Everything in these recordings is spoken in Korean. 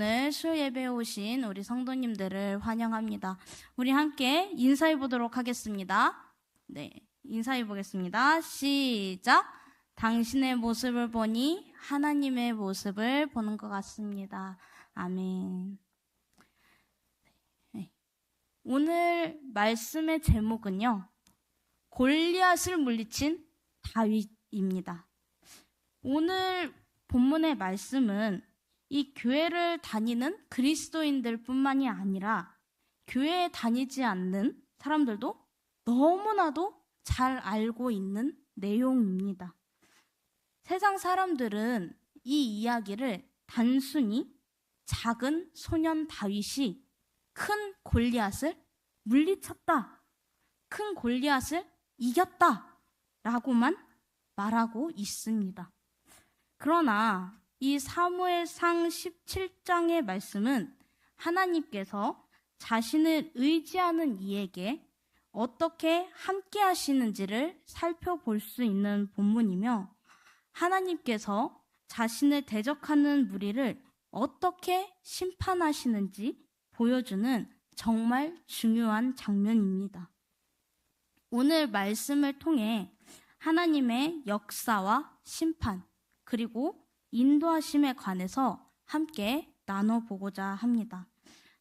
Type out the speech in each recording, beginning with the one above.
오늘 수요 예배에 오신 우리 성도님들을 환영합니다. 우리 함께 인사해 보도록 하겠습니다. 네, 인사해 보겠습니다. 시작! 당신의 모습을 보니 하나님의 모습을 보는 것 같습니다. 아멘. 네. 오늘 말씀의 제목은요, 골리앗을 물리친 다윗입니다. 오늘 본문의 말씀은 이 교회를 다니는 그리스도인들 뿐만이 아니라 교회에 다니지 않는 사람들도 너무나도 잘 알고 있는 내용입니다. 세상 사람들은 이 이야기를 단순히 작은 소년 다윗이 큰 골리앗을 물리쳤다, 큰 골리앗을 이겼다 라고만 말하고 있습니다. 그러나 이 사무엘상 17장의 말씀은 하나님께서 자신을 의지하는 이에게 어떻게 함께 하시는지를 살펴볼 수 있는 본문이며, 하나님께서 자신을 대적하는 무리를 어떻게 심판하시는지 보여주는 정말 중요한 장면입니다. 오늘 말씀을 통해 하나님의 역사와 심판, 그리고 인도하심에 관해서 함께 나눠보고자 합니다.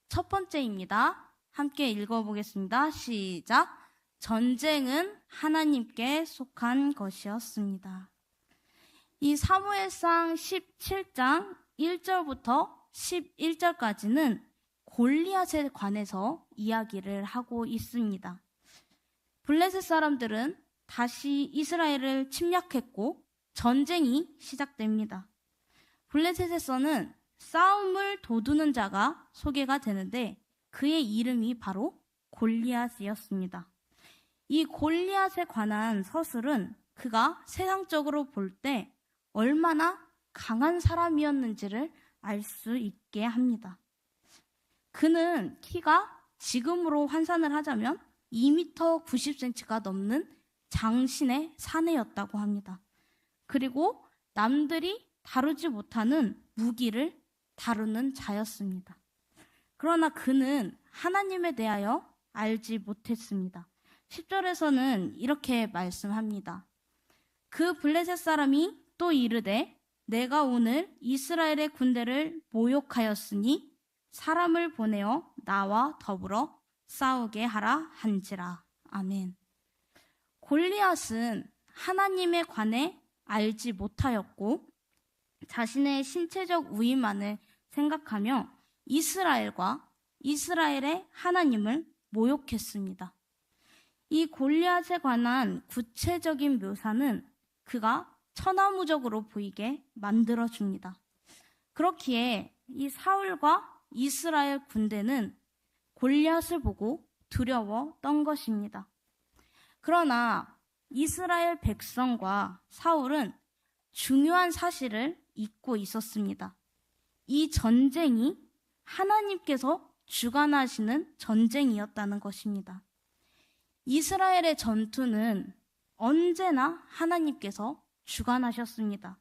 첫 번째입니다. 함께 읽어보겠습니다. 시작! 전쟁은 하나님께 속한 것이었습니다. 이 사무엘상 17장 1절부터 11절까지는 골리앗에 관해서 이야기를 하고 있습니다. 블레셋 사람들은 다시 이스라엘을 침략했고 전쟁이 시작됩니다. 블레셋에서는 싸움을 도두는 자가 소개가 되는데 그의 이름이 바로 골리앗이었습니다. 이 골리앗에 관한 서술은 그가 세상적으로 볼 때 얼마나 강한 사람이었는지를 알 수 있게 합니다. 그는 키가 지금으로 환산을 하자면 2m 90cm가 넘는 장신의 사내였다고 합니다. 그리고 남들이 다루지 못하는 무기를 다루는 자였습니다. 그러나 그는 하나님에 대하여 알지 못했습니다. 10절에서는 이렇게 말씀합니다. 그 블레셋 사람이 또 이르되 내가 오늘 이스라엘의 군대를 모욕하였으니 사람을 보내어 나와 더불어 싸우게 하라 한지라. 아멘. 골리앗은 하나님에 관해 알지 못하였고 자신의 신체적 우위만을 생각하며 이스라엘과 이스라엘의 하나님을 모욕했습니다. 이 골리앗에 관한 구체적인 묘사는 그가 천하무적으로 보이게 만들어줍니다. 그렇기에 이 사울과 이스라엘 군대는 골리앗을 보고 두려워 떤 것입니다. 그러나 이스라엘 백성과 사울은 중요한 사실을 잊고 있었습니다. 이 전쟁이 하나님께서 주관하시는 전쟁이었다는 것입니다. 이스라엘의 전투는 언제나 하나님께서 주관하셨습니다.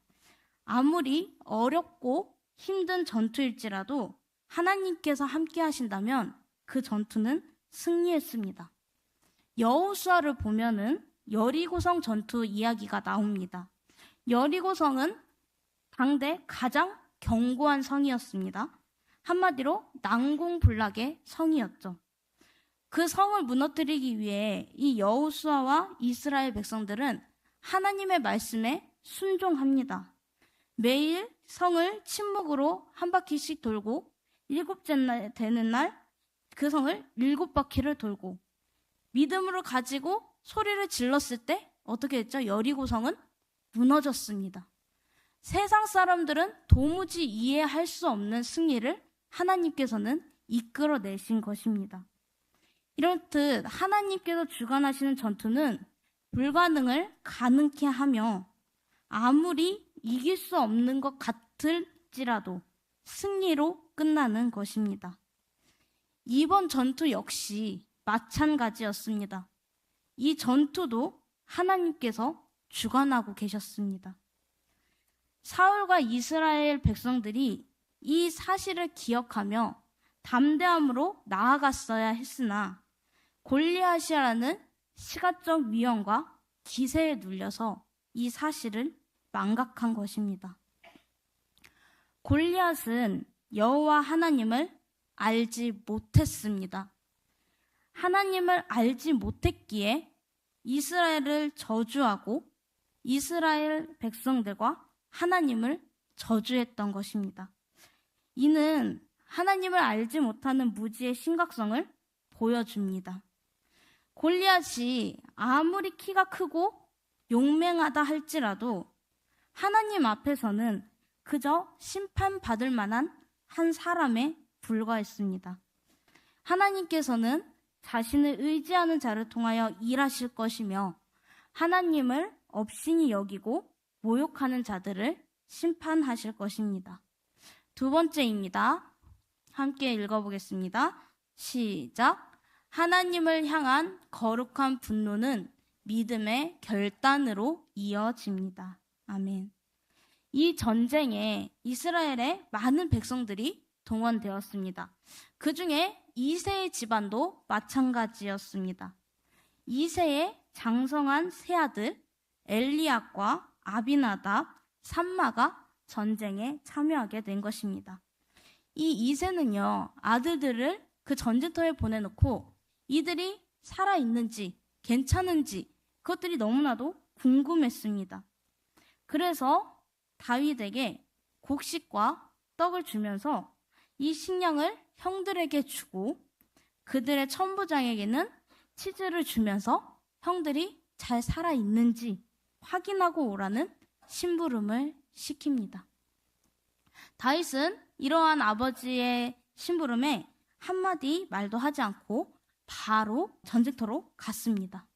아무리 어렵고 힘든 전투일지라도 하나님께서 함께 하신다면 그 전투는 승리했습니다. 여호수아를 보면은 여리고성 전투 이야기가 나옵니다. 여리고성은 당대 가장 견고한 성이었습니다. 한마디로 난공불락의 성이었죠. 그 성을 무너뜨리기 위해 이 여호수아와 이스라엘 백성들은 하나님의 말씀에 순종합니다. 매일 성을 침묵으로 한 바퀴씩 돌고 7째 되는 날 그 성을 7바퀴를 돌고 믿음으로 가지고 소리를 질렀을 때 어떻게 했죠? 여리고성은 무너졌습니다. 세상 사람들은 도무지 이해할 수 없는 승리를 하나님께서는 이끌어내신 것입니다. 이렇듯 하나님께서 주관하시는 전투는 불가능을 가능케 하며 아무리 이길 수 없는 것 같을지라도 승리로 끝나는 것입니다. 이번 전투 역시 마찬가지였습니다. 이 전투도 하나님께서 주관하고 계셨습니다. 사울과 이스라엘 백성들이 이 사실을 기억하며 담대함으로 나아갔어야 했으나 골리앗이라는 시각적 위험과 기세에 눌려서 이 사실을 망각한 것입니다. 골리앗은 여호와 하나님을 알지 못했습니다. 하나님을 알지 못했기에 이스라엘을 저주하고 이스라엘 백성들과 하나님을 저주했던 것입니다. 이는 하나님을 알지 못하는 무지의 심각성을 보여줍니다. 골리앗이 아무리 키가 크고 용맹하다 할지라도 하나님 앞에서는 그저 심판받을 만한 한 사람에 불과했습니다. 하나님께서는 자신을 의지하는 자를 통하여 일하실 것이며 하나님을 업신이 여기고 모욕하는 자들을 심판하실 것입니다. 두 번째입니다. 함께 읽어보겠습니다. 시작. 하나님을 향한 거룩한 분노는 믿음의 결단으로 이어집니다. 아멘. 이 전쟁에 이스라엘의 많은 백성들이 동원되었습니다. 그 중에 이새의 집안도 마찬가지였습니다. 이새의 장성한 세 아들 엘리압과 아비나답, 삼마가 전쟁에 참여하게 된 것입니다. 이 이새는요, 아들들을 그 전쟁터에 보내놓고 이들이 살아있는지 괜찮은지 그것들이 너무나도 궁금했습니다. 그래서 다윗에게 곡식과 떡을 주면서 이 식량을 형들에게 주고 그들의 천부장에게는 치즈를 주면서 형들이 잘 살아있는지 확인하고 오라는 심부름을 시킵니다. 다윗은 이러한 아버지의 심부름에 한마디 말도 하지 않고 바로 전쟁터로 갔습니다.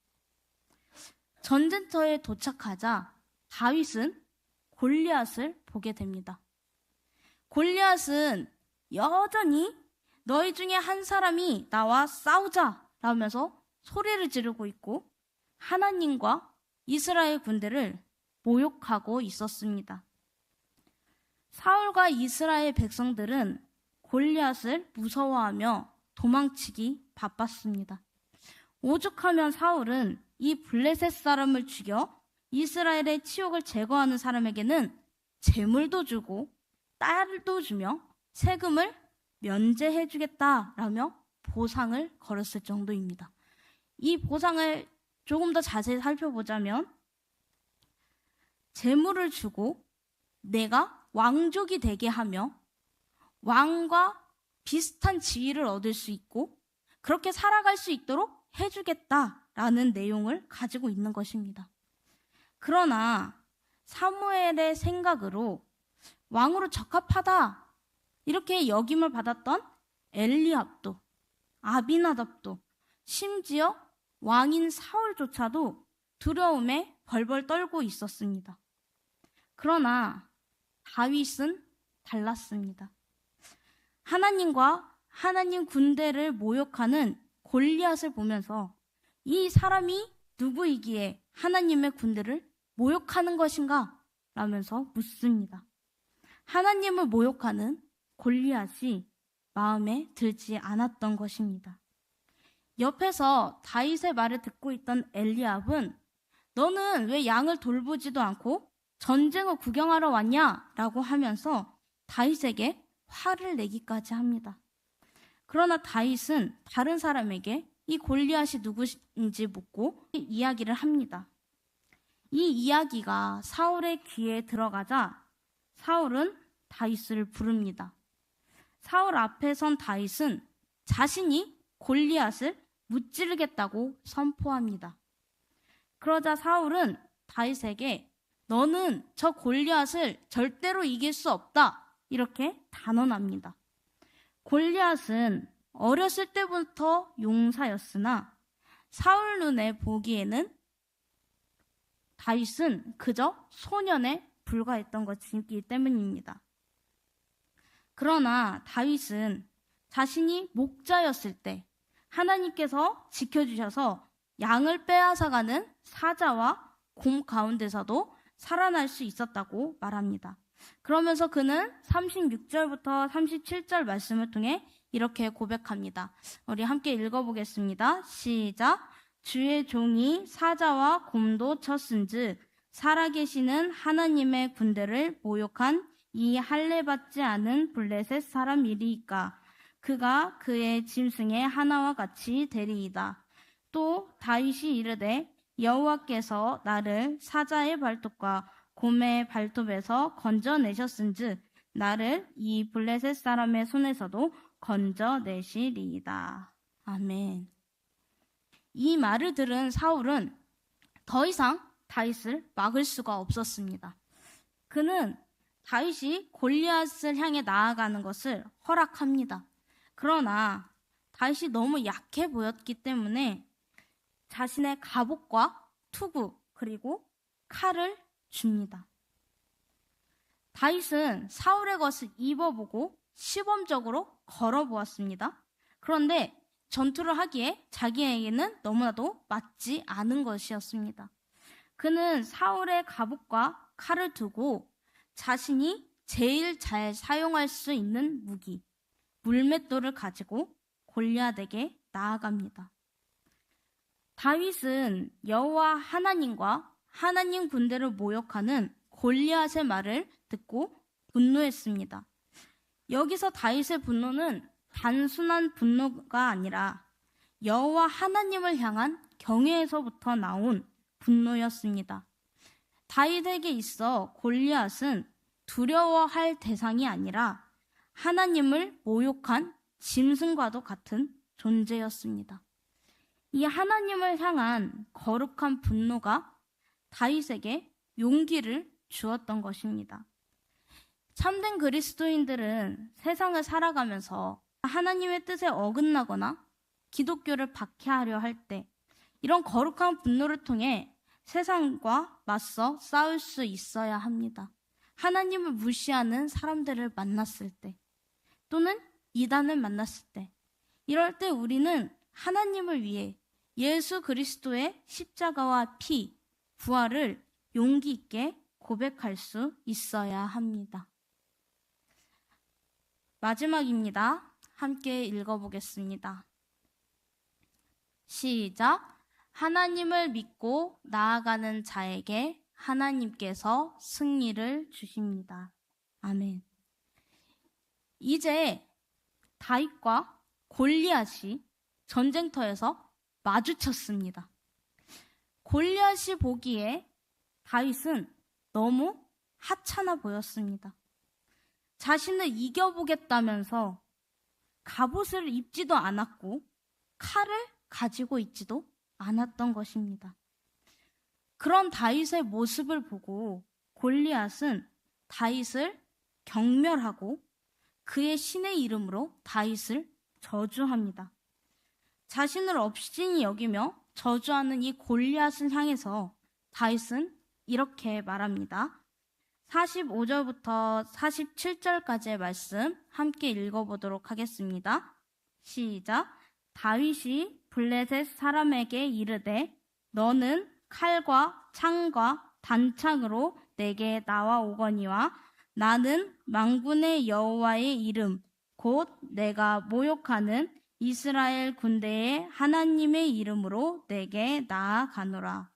전쟁터에 도착하자 다윗은 골리앗을 보게 됩니다. 골리앗은 여전히 너희 중에 한 사람이 나와 싸우자 라면서 소리를 지르고 있고 하나님과 이스라엘 군대를 모욕하고 있었습니다. 사울과 이스라엘 백성들은 골리앗을 무서워하며 도망치기 바빴습니다. 오죽하면 사울은 이 블레셋 사람을 죽여 이스라엘의 치욕을 제거하는 사람에게는 재물도 주고 딸도 주며 세금을 면제해 주겠다라며 보상을 걸었을 정도입니다. 이 보상을 조금 더 자세히 살펴보자면 재물을 주고 내가 왕족이 되게 하며 왕과 비슷한 지위를 얻을 수 있고 그렇게 살아갈 수 있도록 해주겠다라는 내용을 가지고 있는 것입니다. 그러나 사무엘의 생각으로 왕으로 적합하다 이렇게 역임을 받았던 엘리압도 아비나답도 심지어 왕인 사울조차도 두려움에 벌벌 떨고 있었습니다. 그러나 다윗은 달랐습니다. 하나님과 하나님 군대를 모욕하는 골리앗을 보면서 이 사람이 누구이기에 하나님의 군대를 모욕하는 것인가? 라면서 묻습니다. 하나님을 모욕하는 골리앗이 마음에 들지 않았던 것입니다. 옆에서 다윗의 말을 듣고 있던 엘리압은 너는 왜 양을 돌보지도 않고 전쟁을 구경하러 왔냐? 라고 하면서 다윗에게 화를 내기까지 합니다. 그러나 다윗은 다른 사람에게 이 골리앗이 누구인지 묻고 이야기를 합니다. 이 이야기가 사울의 귀에 들어가자 사울은 다윗을 부릅니다. 사울 앞에 선 다윗은 자신이 골리앗을 무찌르겠다고 선포합니다. 그러자 사울은 다윗에게 너는 저 골리앗을 절대로 이길 수 없다 이렇게 단언합니다. 골리앗은 어렸을 때부터 용사였으나 사울 눈에 보기에는 다윗은 그저 소년에 불과했던 것이기 때문입니다. 그러나 다윗은 자신이 목자였을 때 하나님께서 지켜주셔서 양을 빼앗아가는 사자와 곰 가운데서도 살아날 수 있었다고 말합니다. 그러면서 그는 36절부터 37절 말씀을 통해 이렇게 고백합니다. 우리 함께 읽어보겠습니다. 시작. 주의 종이 사자와 곰도 쳤은즉 살아계시는 하나님의 군대를 모욕한 이 할례받지 않은 블레셋 사람이리이까. 그가 그의 짐승의 하나와 같이 되리이다. 또 다윗이 이르되 여호와께서 나를 사자의 발톱과 곰의 발톱에서 건져내셨은즉 나를 이 블레셋 사람의 손에서도 건져내시리이다. 아멘. 이 말을 들은 사울은 더 이상 다윗을 막을 수가 없었습니다. 그는 다윗이 골리앗을 향해 나아가는 것을 허락합니다. 그러나 다윗이 너무 약해 보였기 때문에 자신의 갑옷과 투구 그리고 칼을 줍니다. 다윗은 사울의 것을 입어보고 시범적으로 걸어보았습니다. 그런데 전투를 하기에 자기에게는 너무나도 맞지 않은 것이었습니다. 그는 사울의 갑옷과 칼을 두고 자신이 제일 잘 사용할 수 있는 무기, 물맷돌을 가지고 골리앗에게 나아갑니다. 다윗은 여호와 하나님과 하나님 군대를 모욕하는 골리앗의 말을 듣고 분노했습니다. 여기서 다윗의 분노는 단순한 분노가 아니라 여호와 하나님을 향한 경외에서부터 나온 분노였습니다. 다윗에게 있어 골리앗은 두려워할 대상이 아니라 하나님을 모욕한 짐승과도 같은 존재였습니다. 이 하나님을 향한 거룩한 분노가 다윗에게 용기를 주었던 것입니다. 참된 그리스도인들은 세상을 살아가면서 하나님의 뜻에 어긋나거나 기독교를 박해하려 할 때 이런 거룩한 분노를 통해 세상과 맞서 싸울 수 있어야 합니다. 하나님을 무시하는 사람들을 만났을 때 또는 이단을 만났을 때 이럴 때 우리는 하나님을 위해 예수 그리스도의 십자가와 피, 부활을 용기 있게 고백할 수 있어야 합니다. 마지막입니다. 함께 읽어보겠습니다. 시작. 하나님을 믿고 나아가는 자에게 하나님께서 승리를 주십니다. 아멘. 이제 다윗과 골리앗이 전쟁터에서 마주쳤습니다. 골리앗이 보기에 다윗은 너무 하찮아 보였습니다. 자신을 이겨보겠다면서 갑옷을 입지도 않았고 칼을 가지고 있지도 않았던 것입니다. 그런 다윗의 모습을 보고 골리앗은 다윗을 경멸하고 그의 신의 이름으로 다윗을 저주합니다. 자신을 업신이 여기며 저주하는 이 골리앗을 향해서 다윗은 이렇게 말합니다. 45절부터 47절까지의 말씀 함께 읽어보도록 하겠습니다. 시작. 다윗이 블레셋 사람에게 이르되 너는 칼과 창과 단창으로 내게 나와오거니와 나는 만군의 여호와의 이름 곧 내가 모욕하는 이스라엘 군대의 하나님의 이름으로 내게 나아가노라.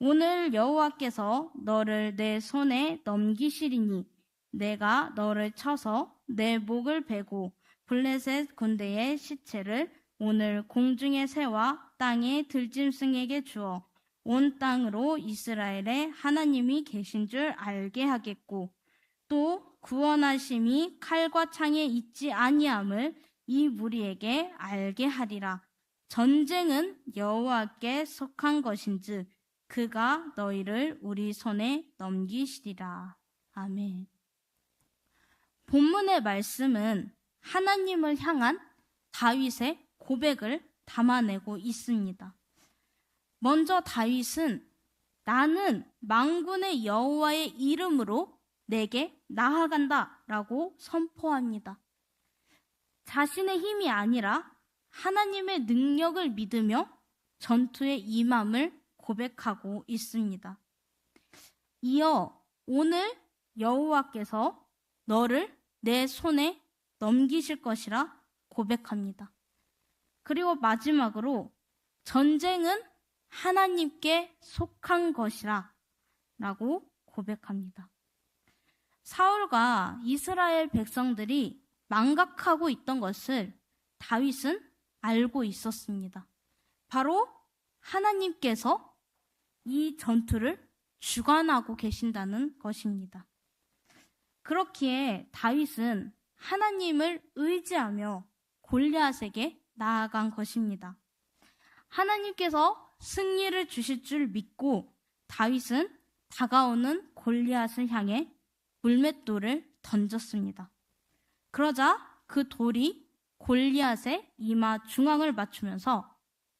오늘 여호와께서 너를 내 손에 넘기시리니 내가 너를 쳐서 내 목을 베고 블레셋 군대의 시체를 오늘 공중의 새와 땅의 들짐승에게 주어 온 땅으로 이스라엘의 하나님이 계신 줄 알게 하겠고 또 구원하심이 칼과 창에 있지 아니함을 이 무리에게 알게 하리라. 전쟁은 여호와께 속한 것인즉 그가 너희를 우리 손에 넘기시리라. 아멘. 본문의 말씀은 하나님을 향한 다윗의 고백을 담아내고 있습니다. 먼저 다윗은 나는 만군의 여호와의 이름으로 내게 나아간다 라고 선포합니다. 자신의 힘이 아니라 하나님의 능력을 믿으며 전투에 임함을 고백하고 있습니다. 이어 오늘 여호와께서 너를 내 손에 넘기실 것이라 고백합니다. 그리고 마지막으로 전쟁은 하나님께 속한 것이라 라고 고백합니다. 사울과 이스라엘 백성들이 망각하고 있던 것을 다윗은 알고 있었습니다. 바로 하나님께서 이 전투를 주관하고 계신다는 것입니다. 그렇기에 다윗은 하나님을 의지하며 골리앗에게 나아간 것입니다. 하나님께서 승리를 주실 줄 믿고 다윗은 다가오는 골리앗을 향해 물맷돌을 던졌습니다. 그러자 그 돌이 골리앗의 이마 중앙을 맞추면서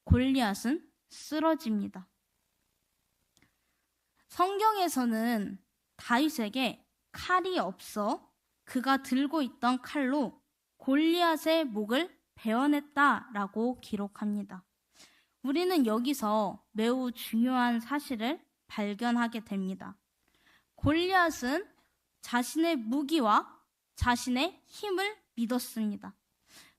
골리앗은 쓰러집니다. 성경에서는 다윗에게 칼이 없어 그가 들고 있던 칼로 골리앗의 목을 베어냈다라고 기록합니다. 우리는 여기서 매우 중요한 사실을 발견하게 됩니다. 골리앗은 자신의 무기와 자신의 힘을 믿었습니다.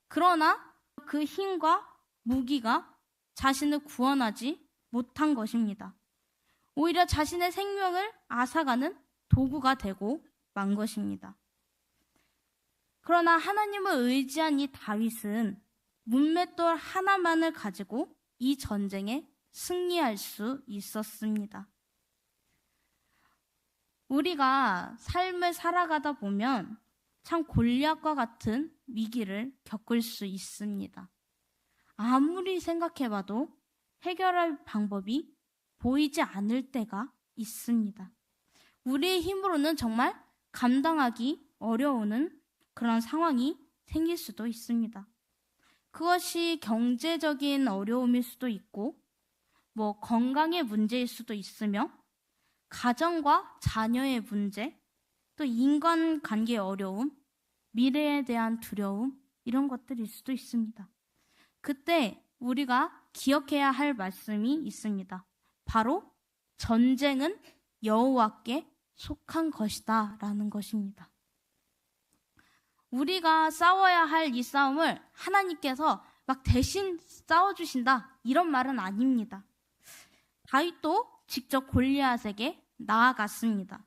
그러나 그 힘과 무기가 자신을 구원하지 못한 것입니다. 오히려 자신의 생명을 앗아가는 도구가 되고 만 것입니다. 그러나 하나님을 의지한 이 다윗은 문맷돌 하나만을 가지고 이 전쟁에 승리할 수 있었습니다. 우리가 삶을 살아가다 보면 참 골리앗과 같은 위기를 겪을 수 있습니다. 아무리 생각해봐도 해결할 방법이 보이지 않을 때가 있습니다. 우리의 힘으로는 정말 감당하기 어려운 그런 상황이 생길 수도 있습니다. 그것이 경제적인 어려움일 수도 있고, 건강의 문제일 수도 있으며, 가정과 자녀의 문제, 또 인간관계의 어려움, 미래에 대한 두려움, 이런 것들일 수도 있습니다. 그때 우리가 기억해야 할 말씀이 있습니다. 바로 전쟁은 여호와께 속한 것이다 라는 것입니다. 우리가 싸워야 할 이 싸움을 하나님께서 막 대신 싸워주신다 이런 말은 아닙니다. 다윗도 직접 골리앗에게 나아갔습니다.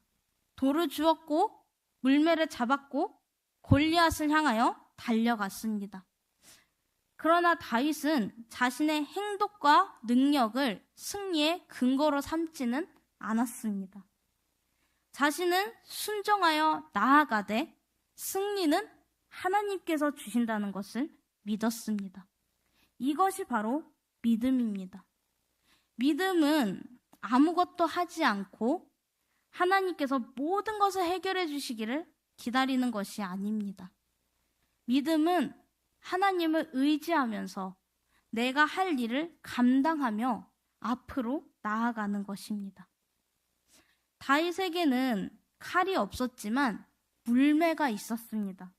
돌을 주었고 물매를 잡았고 골리앗을 향하여 달려갔습니다. 그러나 다윗은 자신의 행동과 능력을 승리의 근거로 삼지는 않았습니다. 자신은 순종하여 나아가되 승리는 하나님께서 주신다는 것을 믿었습니다. 이것이 바로 믿음입니다. 믿음은 아무것도 하지 않고 하나님께서 모든 것을 해결해 주시기를 기다리는 것이 아닙니다. 믿음은 하나님을 의지하면서 내가 할 일을 감당하며 앞으로 나아가는 것입니다. 다윗에게는 칼이 없었지만 물매가 있었습니다.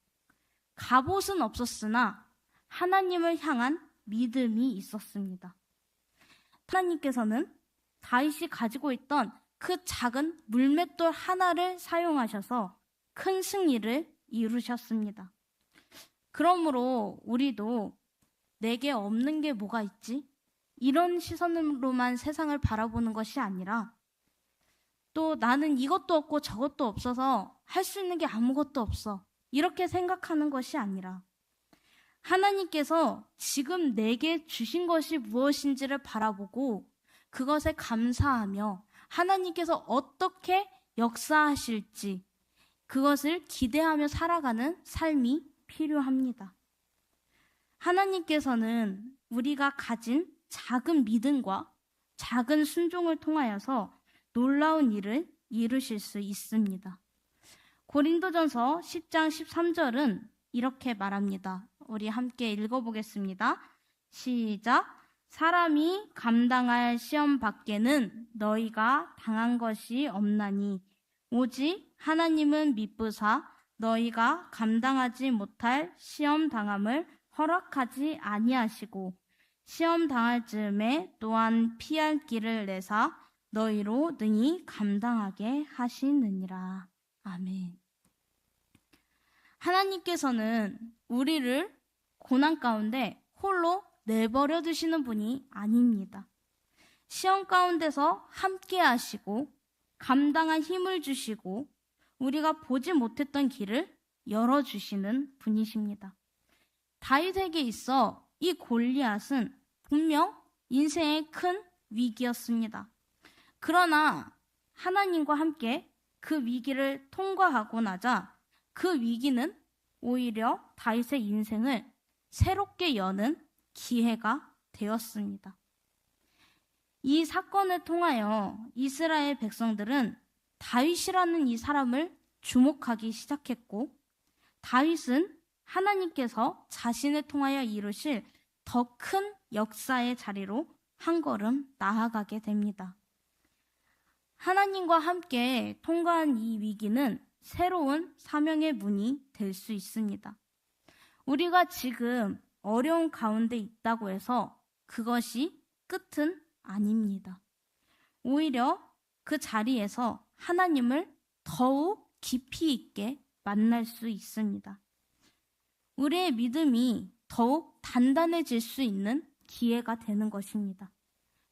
갑옷은 없었으나 하나님을 향한 믿음이 있었습니다. 하나님께서는 다윗이 가지고 있던 그 작은 물맷돌 하나를 사용하셔서 큰 승리를 이루셨습니다. 그러므로 우리도 내게 없는 게 뭐가 있지? 이런 시선으로만 세상을 바라보는 것이 아니라 또 나는 이것도 없고 저것도 없어서 할 수 있는 게 아무것도 없어. 이렇게 생각하는 것이 아니라 하나님께서 지금 내게 주신 것이 무엇인지를 바라보고 그것에 감사하며 하나님께서 어떻게 역사하실지 그것을 기대하며 살아가는 삶이 필요합니다. 하나님께서는 우리가 가진 작은 믿음과 작은 순종을 통하여서 놀라운 일을 이루실 수 있습니다. 고린도전서 10장 13절은 이렇게 말합니다. 우리 함께 읽어보겠습니다. 시작. 사람이 감당할 시험 밖에는 너희가 당한 것이 없나니 오직 하나님은 미쁘사 너희가 감당하지 못할 시험 당함을 허락하지 아니하시고 시험 당할 즈음에 또한 피할 길을 내사 너희로 능히 감당하게 하시느니라. 아멘. 하나님께서는 우리를 고난 가운데 홀로 내버려 두시는 분이 아닙니다. 시험 가운데서 함께 하시고 감당한 힘을 주시고 우리가 보지 못했던 길을 열어주시는 분이십니다. 다윗에게 있어 이 골리앗은 분명 인생의 큰 위기였습니다. 그러나 하나님과 함께 그 위기를 통과하고 나자 그 위기는 오히려 다윗의 인생을 새롭게 여는 기회가 되었습니다. 이 사건을 통하여 이스라엘 백성들은 다윗이라는 이 사람을 주목하기 시작했고, 다윗은 하나님께서 자신을 통하여 이루실 더 큰 역사의 자리로 한 걸음 나아가게 됩니다. 하나님과 함께 통과한 이 위기는 새로운 사명의 문이 될 수 있습니다. 우리가 지금 어려운 가운데 있다고 해서 그것이 끝은 아닙니다. 오히려 그 자리에서 하나님을 더욱 깊이 있게 만날 수 있습니다. 우리의 믿음이 더욱 단단해질 수 있는 기회가 되는 것입니다.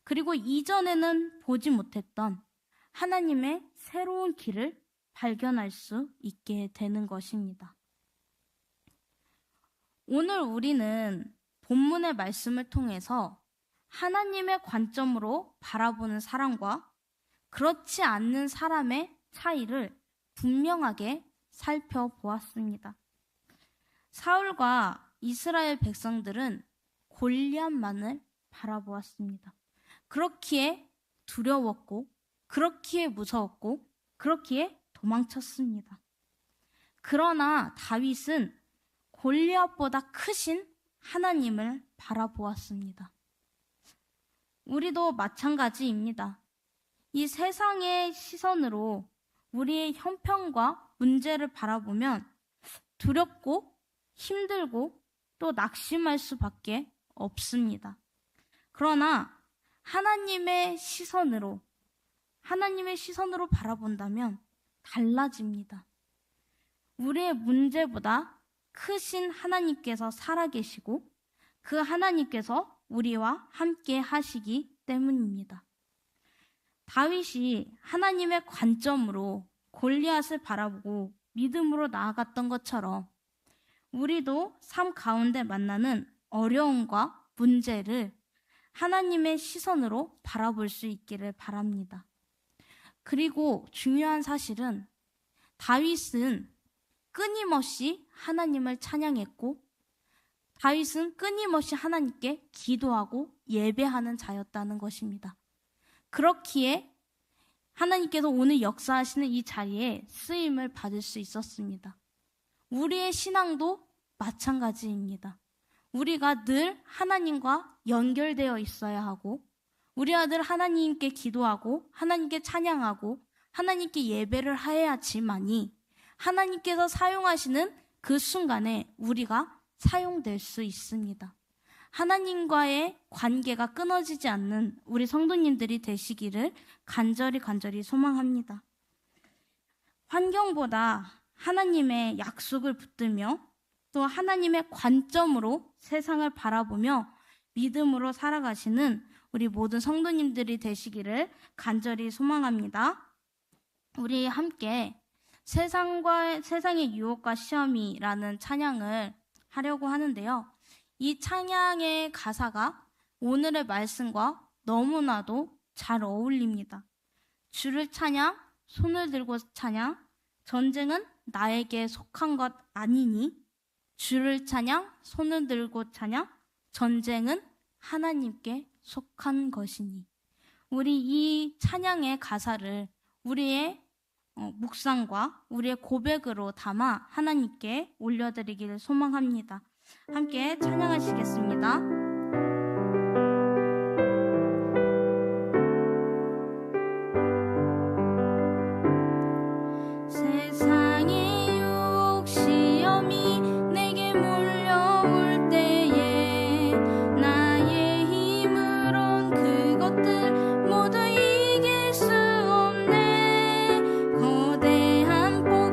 그리고 이전에는 보지 못했던 하나님의 새로운 길을 발견할 수 있게 되는 것입니다. 오늘 우리는 본문의 말씀을 통해서 하나님의 관점으로 바라보는 사람과 그렇지 않는 사람의 차이를 분명하게 살펴보았습니다. 사울과 이스라엘 백성들은 골리앗만을 바라보았습니다. 그렇기에 두려웠고, 그렇기에 무서웠고, 그렇기에 도망쳤습니다. 그러나 다윗은 골리앗보다 크신 하나님을 바라보았습니다. 우리도 마찬가지입니다. 이 세상의 시선으로 우리의 형편과 문제를 바라보면 두렵고 힘들고 또 낙심할 수밖에 없습니다. 그러나 하나님의 시선으로 바라본다면 달라집니다. 우리의 문제보다 크신 하나님께서 살아계시고 그 하나님께서 우리와 함께 하시기 때문입니다. 다윗이 하나님의 관점으로 골리앗을 바라보고 믿음으로 나아갔던 것처럼 우리도 삶 가운데 만나는 어려움과 문제를 하나님의 시선으로 바라볼 수 있기를 바랍니다. 그리고 중요한 사실은 다윗은 끊임없이 하나님을 찬양했고 다윗은 끊임없이 하나님께 기도하고 예배하는 자였다는 것입니다. 그렇기에 하나님께서 오늘 역사하시는 이 자리에 쓰임을 받을 수 있었습니다. 우리의 신앙도 마찬가지입니다. 우리가 늘 하나님과 연결되어 있어야 하고 우리가 늘 하나님께 기도하고 하나님께 찬양하고 하나님께 예배를 해야지만이 하나님께서 사용하시는 그 순간에 우리가 사용될 수 있습니다. 하나님과의 관계가 끊어지지 않는 우리 성도님들이 되시기를 간절히 소망합니다. 환경보다 하나님의 약속을 붙들며 또 하나님의 관점으로 세상을 바라보며 믿음으로 살아가시는 우리 모든 성도님들이 되시기를 간절히 소망합니다. 우리 함께 세상의 유혹과 시험이라는 찬양을 하려고 하는데요. 이 찬양의 가사가 오늘의 말씀과 너무나도 잘 어울립니다. 주를 찬양, 손을 들고 찬양, 전쟁은 나에게 속한 것 아니니 주를 찬양, 손을 들고 찬양, 전쟁은 하나님께 속한 것이니. 우리 이 찬양의 가사를 우리의 묵상과 우리의 고백으로 담아 하나님께 올려드리기를 소망합니다. 함께 찬양하시겠습니다. 모두 이길 수 없네. 거대한 폭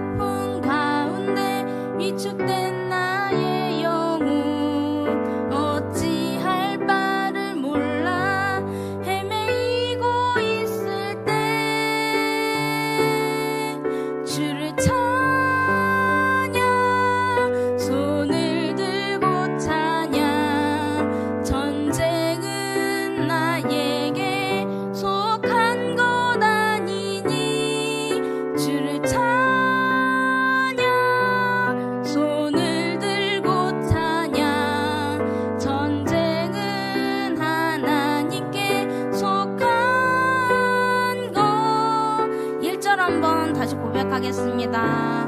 고백하겠습니다.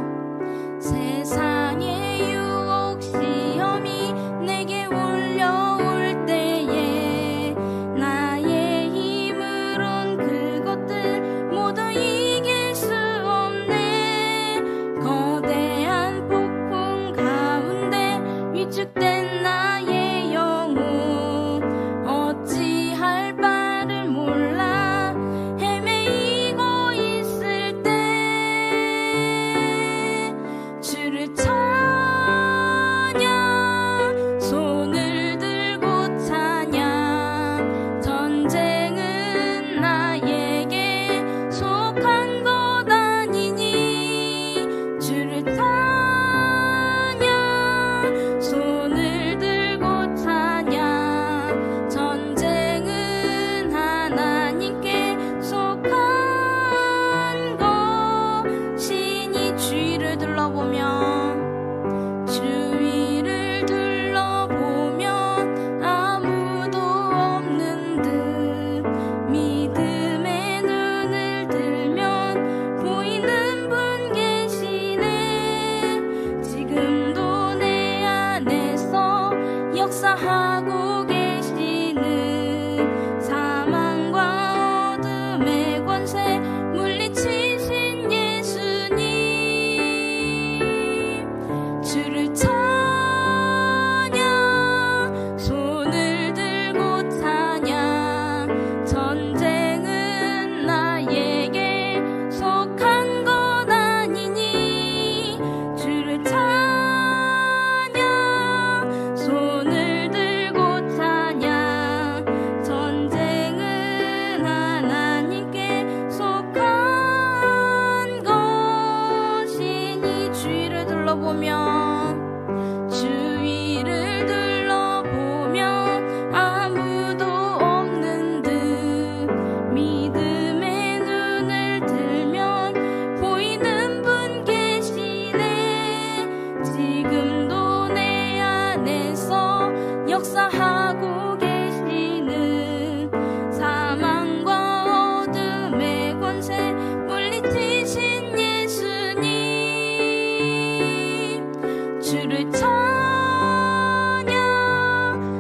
세상의 유혹 시험이 내게 올려올 때에 나의 힘으론 그것들 모두 이길 수 없네. 거대한 폭풍 가운데 위축된 나의 영혼 어찌할 바를 몰라 헤매이고 있을 때 주를 찬양 손을 들고 찬양 전쟁은 나에게 속한 것 아니니 주를 찬양 손을 들고 찬양 전쟁은 하나님께 속한 것이니 주위를 둘러보면 주위를 둘러보면 아무도 없는 듯 믿음의 눈을 들면 보이는 분 계시네. 지금도 내 안에서 역사하고 계시는 사망과 어둠의 권세 물리치신 예수님 주를 찬양 손을 들고 찬양 전쟁은 나에게 속한 것 아니니 주를 찬양 손을 들고 찬양 전쟁은 하나님께 속한 것이니 주위를 둘러보면 아무도 없는 듯 믿음의 눈을 들면 보이는 분 계시네. 지금도 내 안에서 역사하고 계시는 사망과 어둠의 권세 물리치신 예수님 주를 찬양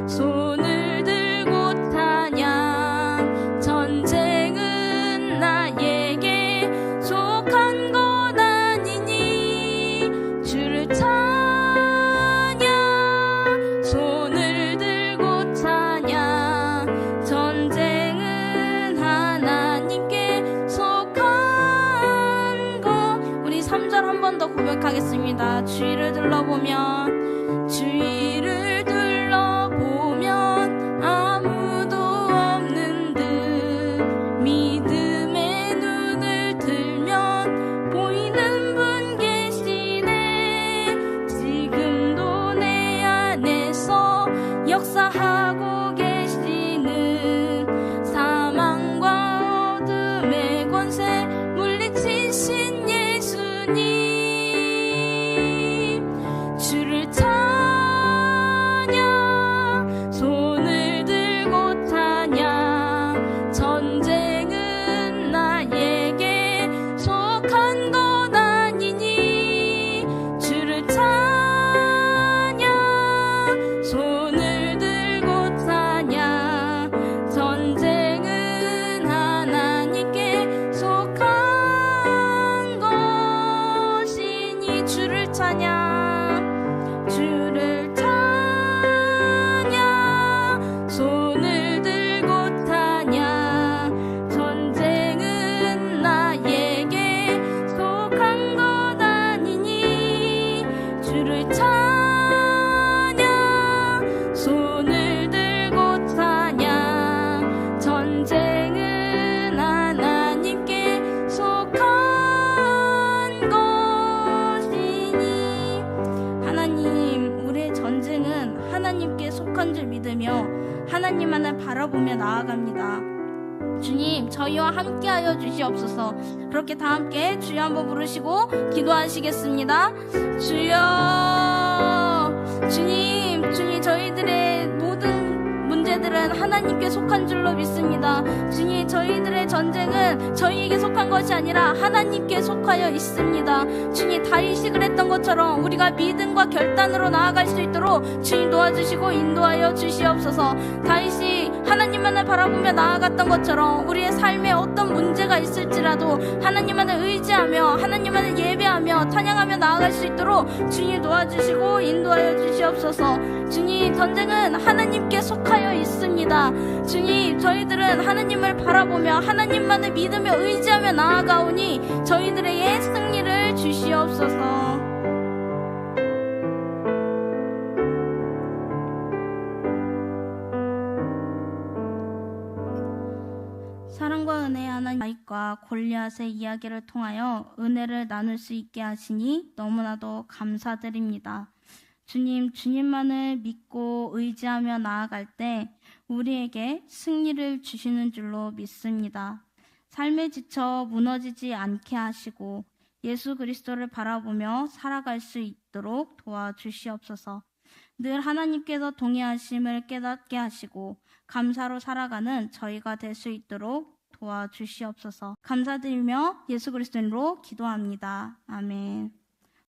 손을 들고 찬양 전쟁은 나에게 속한 것 아니니 주를 찬양 손을 들고 찬양 전쟁은 하나님께 속한 것. 우리 3절 한 번 더 고백하겠습니다. 주위를 둘러보면 아무도 없는 듯 믿음의 눈을 들면 보이는 분 계시네. 지금도 내 안에서 역사하고 계시는 사망과 어둠의 권세 물리치신 예수님 주를 찬양 손을 들고 찬양 전쟁은 나에게 속한 것 아니니 주를 찬양 손을 들고 찬양 전쟁은 하나님께 속한 것이니 주를 찬양 주를 찬양 손을 들고 찬양 전쟁은 나에게 속한 것 아니니 주를 찬양 손을 들고 찬양 전쟁은 하나님께 속한 것이니. 하나님, 우리의 전쟁은 하나님께 속한 줄 믿으며 하나님만을 바라보며 나아갑니다. 주님, 저희와 함께하여 주시옵소서. 그렇게 다 함께 주여 한번 부르시고 기도하시겠습니다. 주여, 주님, 저희들의 모든 문제 문제들은 하나님께 속한 줄로 믿습니다. 주님, 저희들의 전쟁은 저희에게 속한 것이 아니라 하나님께 속하여 있습니다. 주님, 다윗이 그랬던 것처럼 우리가 믿음과 결단으로 나아갈 수 있도록 주님 도와주시고 인도하여 주시옵소서. 다윗이 하나님만을 바라보며 나아갔던 것처럼 우리의 삶에 어떤 문제가 있을지라도 하나님만을 의지하며 하나님만을 예배하며 찬양하며 나아갈 수 있도록 주님 도와주시고 인도하여 주시옵소서. 주님, 전쟁은 하나님께 속하여 있습니다. 주님, 저희들은 하나님을 바라보며 하나님만을 믿으며 의지하며 나아가오니 저희들에게 승리를 주시옵소서. 사랑과 은혜의 하나님, 다윗과 골리앗의 이야기를 통하여 은혜를 나눌 수 있게 하시니 너무나도 감사드립니다. 주님, 주님만을 믿고 의지하며 나아갈 때 우리에게 승리를 주시는 줄로 믿습니다. 삶에 지쳐 무너지지 않게 하시고 예수 그리스도를 바라보며 살아갈 수 있도록 도와주시옵소서. 늘 하나님께서 동의하심을 깨닫게 하시고 감사로 살아가는 저희가 될 수 있도록 도와주시옵소서. 감사드리며 예수 그리스도로 기도합니다. 아멘.